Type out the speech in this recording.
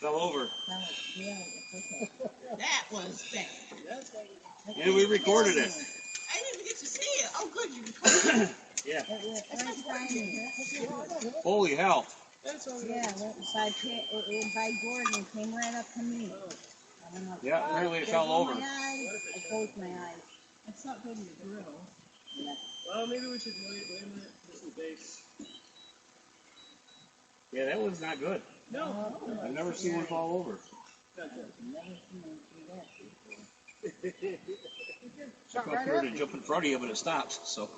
fell over. Yeah, okay. That was bad. And we recorded it. I didn't even get to see it. Oh, good, you recorded it. Yeah. It was first time. Holy hell. Yeah, it went by Gordon and came right up to me. I don't know. Yeah, apparently it fell over. My eyes. I closed my eyes. It's not good to drill. Yeah. Well, maybe we should wait a minute. This is base. Yeah, that one's not good. No. I've never seen one fall over. Never seen them do that before. I thought you were to jump in front of you, but it stops, so.